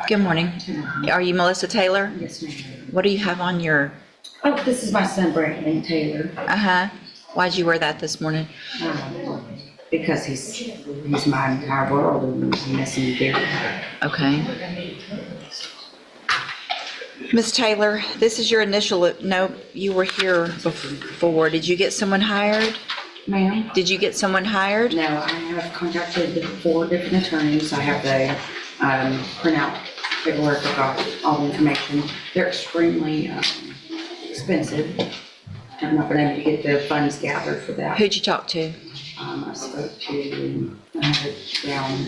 Good morning. Are you Melissa Taylor? Yes, ma'am. What do you have on your, Oh, this is my son, Brandon Taylor, why'd you wear that this morning? because he's my entire world and he's missing me very bad. Okay. Ms. Taylor, this is your initial, no, you were here before. Did you get someone hired? Ma'am? Did you get someone hired? No, I have contacted 4 different attorneys. I have the printout paperwork. I got all the information. They're extremely expensive. I've not been able to get the funds gathered for that. Who'd you talk to? I spoke to, I have it down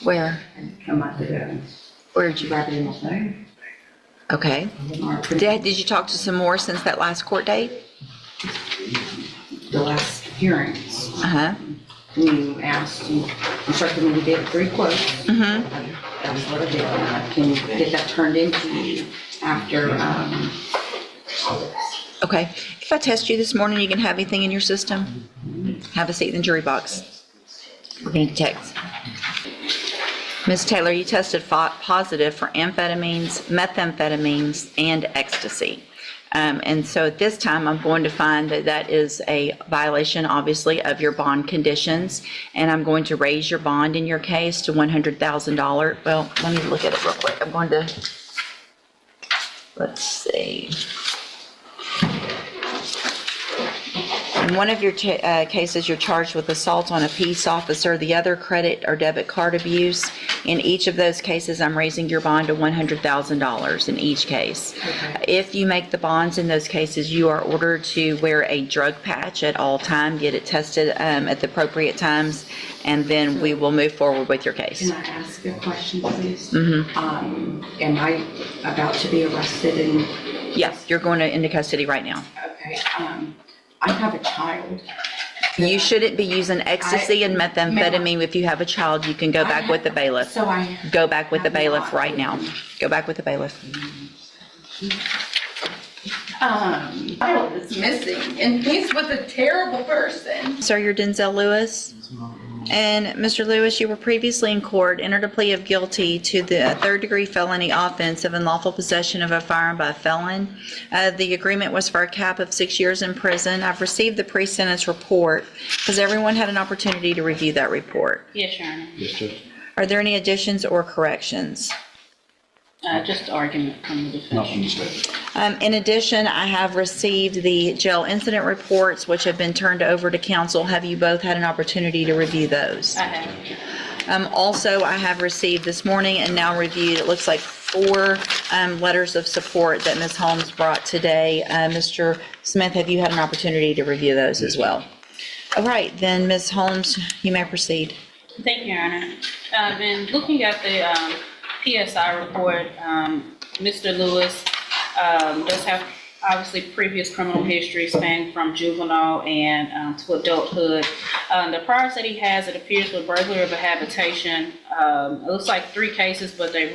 Where? a month ago. Where'd you? Grab it in my phone. Okay. Did you talk to some more since that last court date? The last hearings. You asked, you instructed me to get 3 quotes. That's what I did. I can get that turned into you after, Okay. If I test you this morning, you can have anything in your system? Have a seat in the jury box. We're going to text. Ms. Taylor, you tested positive for amphetamines, methamphetamines, and ecstasy. And so at this time, I'm going to find that that is a violation, obviously, of your bond conditions, and I'm going to raise your bond in your case to $100,000. Well, let me look at it real quick. I'm going to, let's see. In one of your cases, you're charged with assault on a peace officer, the other credit or debit card abuse. In each of those cases, I'm raising your bond to $100,000 in each case. Okay. If you make the bonds in those cases, you are ordered to wear a drug patch at all time, get it tested at the appropriate times, and then we will move forward with your case. can I ask a question, please? Am I about to be arrested and? Yeah, you're going into custody right now. Okay, I have a child. You shouldn't be using ecstasy and methamphetamine. If you have a child, you can go back with the bailiff. So I. Go back with the bailiff right now. Go back with the bailiff. Child is missing, and he's with a terrible person. Sir, you're Denzel Lewis. And Mr. Lewis, you were previously in court, entered a plea of guilty to the third-degree felony offense of unlawful possession of a firearm by a felon. The agreement was for a cap of 6 years in prison. I've received the pre-sentence report. Has everyone had an opportunity to review that report? Yes, Your Honor. Yes, Judge. Are there any additions or corrections? Just argument from the defense. Nothing to say. In addition, I have received the jail incident reports, which have been turned over to counsel. Have you both had an opportunity to review those? I have. Also, I have received this morning and now reviewed, it looks like 4 letters of support that Ms. Holmes brought today. Mr. Smith, have you had an opportunity to review those as well? All right, then Ms. Holmes, you may proceed. Thank you, Your Honor. In looking at the PSI report, Mr. Lewis does have obviously previous criminal history spanning from juvenile and to adulthood. The priors that he has, it appears, with burglary of a habitation. It looks like 3 cases, but they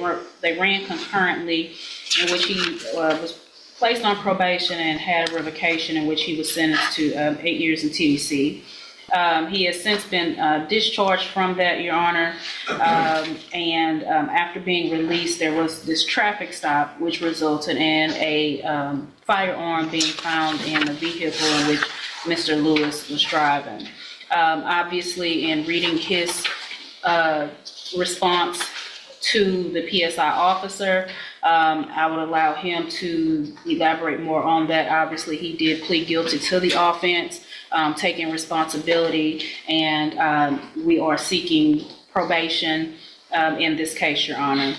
ran concurrently, in which he was placed on probation and had a revocation, in which he was sentenced to 8 years in TDC. He has since been discharged from that, Your Honor, and after being released, there was this traffic stop, which resulted in a firearm being found in the vehicle in which Mr. Lewis was driving. Obviously, in reading his response to the PSI officer, I would allow him to elaborate more on that. Obviously, he did plead guilty to the offense, taking responsibility, and we are seeking probation in this case, Your Honor.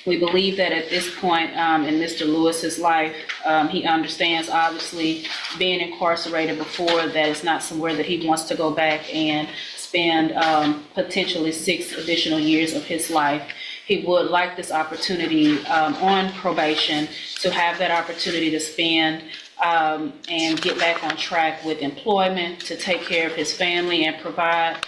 We believe that at this point in Mr. Lewis's life, he understands, obviously, being incarcerated before, that it's not somewhere that he wants to go back and spend potentially 6 additional years of his life. He would like this opportunity on probation to have that opportunity to spend and get back on track with employment, to take care of his family and provide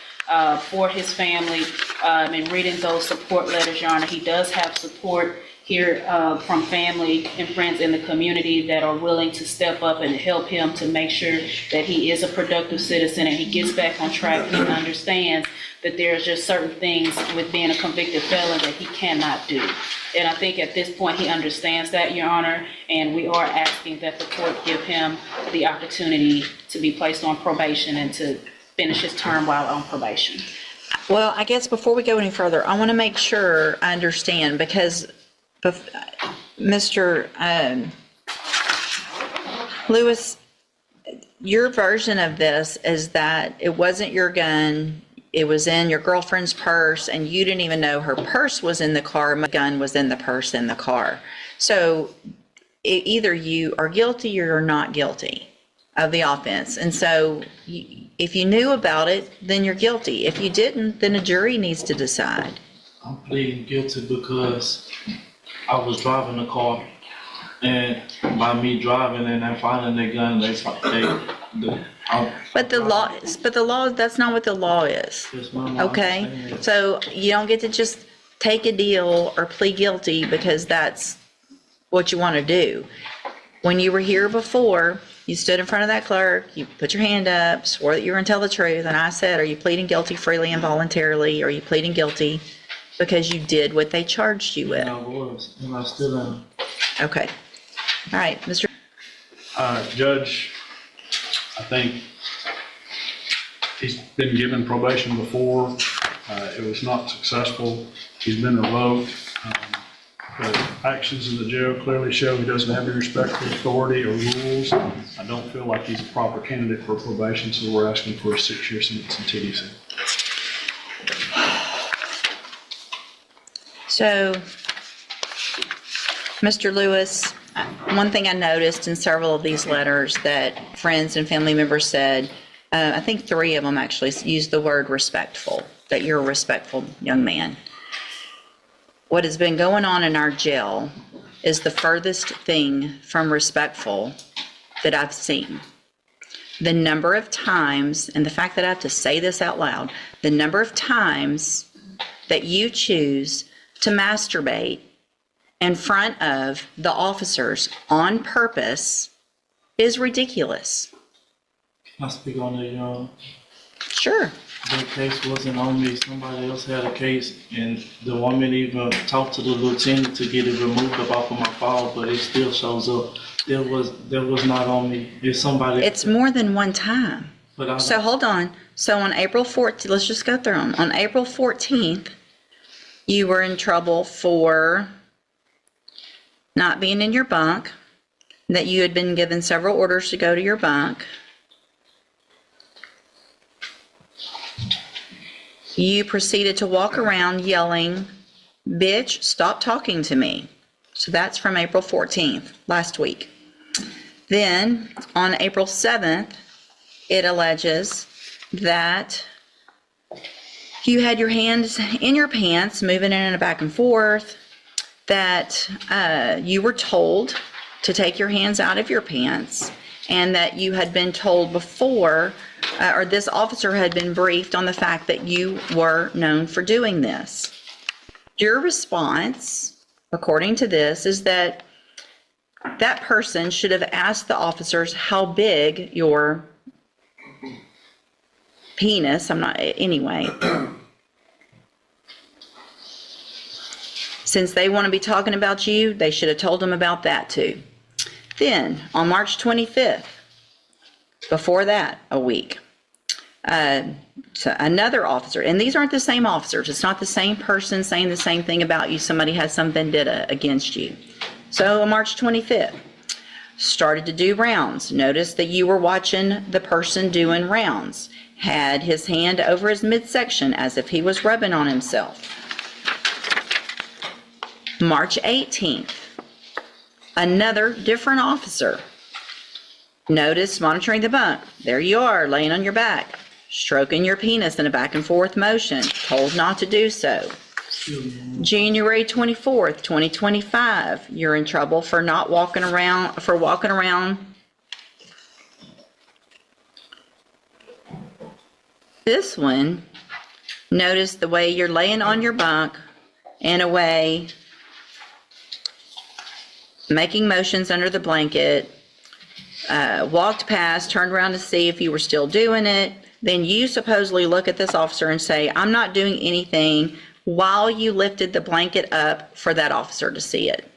for his family. And reading those support letters, Your Honor, he does have support here from family and friends in the community that are willing to step up and help him to make sure that he is a productive citizen and he gets back on track and understands that there's just certain things with being a convicted felon that he cannot do. And I think at this point, he understands that, Your Honor, and we are asking that the court give him the opportunity to be placed on probation and to finish his term while on probation. Well, I guess before we go any further, I want to make sure I understand, because Mr. Lewis, your version of this is that it wasn't your gun, it was in your girlfriend's purse, and you didn't even know her purse was in the car, my gun was in the purse in the car. So either you are guilty or you're not guilty of the offense. And so if you knew about it, then you're guilty. If you didn't, then a jury needs to decide. I'm pleading guilty because I was driving the car, and by me driving and then finding the gun, But the law, that's not what the law is. Yes, ma'am, I Okay? understand that. So you don't get to just take a deal or plead guilty because that's what you want to do. When you were here before, you stood in front of that clerk, you put your hand up, swore that you were going to tell the truth, and I said, are you pleading guilty freely and voluntarily, or are you pleading guilty because you did what they charged you with? And I was, and I still am. Okay. All right, Mr. Judge, I think he's been given probation before. It was not successful. He's been revoked. The actions in the jail clearly show he doesn't have any respect for authority or rules. I don't feel like he's a proper candidate for probation, so we're asking for a 6-year sentence in TDC. So, Mr. Lewis, one thing I noticed in several of these letters that friends and family members said, I think 3 of them actually used the word respectful, that you're a respectful young man. What has been going on in our jail is the furthest thing from respectful that I've seen. The number of times, and the fact that I have to say this out loud, the number of times that you choose to masturbate in front of the officers on purpose is ridiculous. Can I speak on it, Your Honor? Sure. That case wasn't on me. Somebody else had a case, and the woman even talked to the lieutenant to get it removed off of my file, but it still shows up. That was not on me. It's somebody. It's more than one time. But I So hold on. So on April 14th, let's just go through them. On April 14th, you were in trouble for not being in your bunk, that you had been given several orders to go to your bunk. You proceeded to walk around yelling, "Bitch, stop talking to me." So that's from April 14th, last week. Then on April 7th, it alleges that you had your hands in your pants, moving in and back and forth, that you were told to take your hands out of your pants, and that you had been told before, or this officer had been briefed on the fact that you were known for doing this. Your response, according to this, is that that person should have asked the officers how big your penis, anyway. Since they want to be talking about you, they should have told them about that too. Then, on March 25th, before that, a week, so another officer, and these aren't the same officers, it's not the same person saying the same thing about you, somebody has some vendetta against you. So on March 25th, started to do rounds. Noticed that you were watching the person doing rounds. Had his hand over his midsection as if he was rubbing on himself. March 18th, another different officer. Notice monitoring the bunk. There you are, laying on your back, stroking your penis in a back and forth motion, told not to do so. January 24th, 2025, you're in trouble for walking around. This one, notice the way you're laying on your bunk in a way, making motions under the blanket, walked past, turned around to see if you were still doing it, then you supposedly look at this officer and say, I'm not doing anything, while you lifted the blanket up for that officer to see it.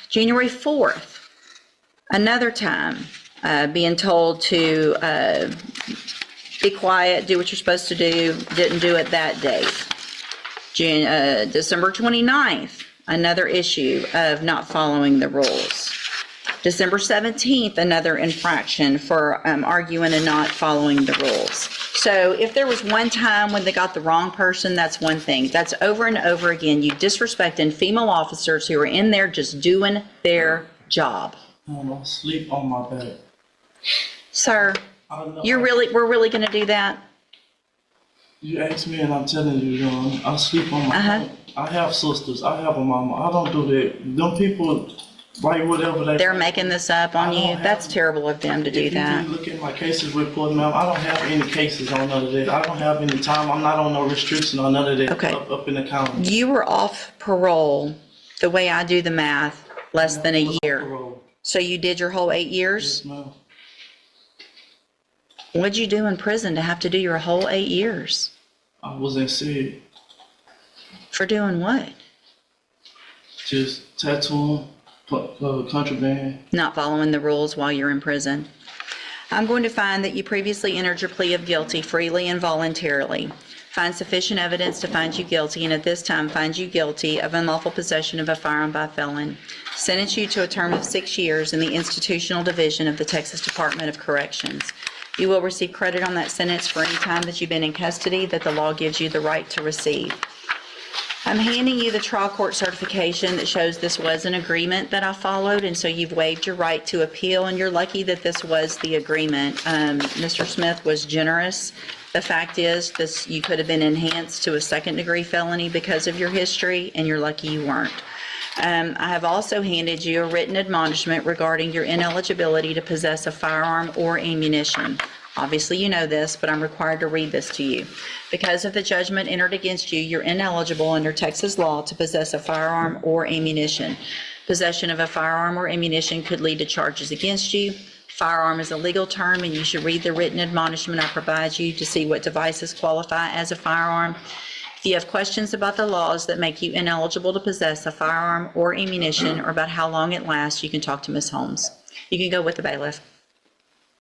January 4th, another time, being told to be quiet, do what you're supposed to do, didn't do it that day. December 29th, another issue of not following the rules. December 17th, another infraction for arguing and not following the rules. So if there was one time when they got the wrong person, that's one thing. That's over and over again, you disrespecting female officers who are in there just doing their job. I sleep on my back. Sir, we're really gonna do that? You ask me and I'm telling you, I sleep on my back. I have sisters, I have a mama, I don't do that. Them people write whatever they. They're making this up on you? That's terrible of them to do that. If you look at my cases report, ma'am, I don't have any cases on none of that. I don't have any time, I'm not on no restriction on none of that. Okay. Up in the county. You were off parole, the way I do the math, less than a year. Parole. So you did your whole 8 years? Yes, ma'am. What'd you do in prison to have to do your whole 8 years? I was in SIG, For doing what? just tattooing, contraband. Not following the rules while you're in prison. I'm going to find that you previously entered your plea of guilty freely and voluntarily. Find sufficient evidence to find you guilty, and at this time find you guilty of unlawful possession of a firearm by a felon. Sentence you to a term of 6 years in the institutional division of the Texas Department of Corrections. You will receive credit on that sentence for any time that you've been in custody that the law gives you the right to receive. I'm handing you the trial court certification that shows this was an agreement that I followed, and so you've waived your right to appeal, and you're lucky that this was the agreement. Mr. Smith was generous. The fact is, you could have been enhanced to a second-degree felony because of your history, and you're lucky you weren't. I have also handed you a written admonishment regarding your ineligibility to possess a firearm or ammunition. Obviously, you know this, but I'm required to read this to you. Because of the judgment entered against you, you're ineligible under Texas law to possess a firearm or ammunition. Possession of a firearm or ammunition could lead to charges against you. Firearm is a legal term, and you should read the written admonishment I provide you to see what devices qualify as a firearm. If you have questions about the laws that make you ineligible to possess a firearm or ammunition, or about how long it lasts, you can talk to Ms. Holmes. You can go with the bailiff.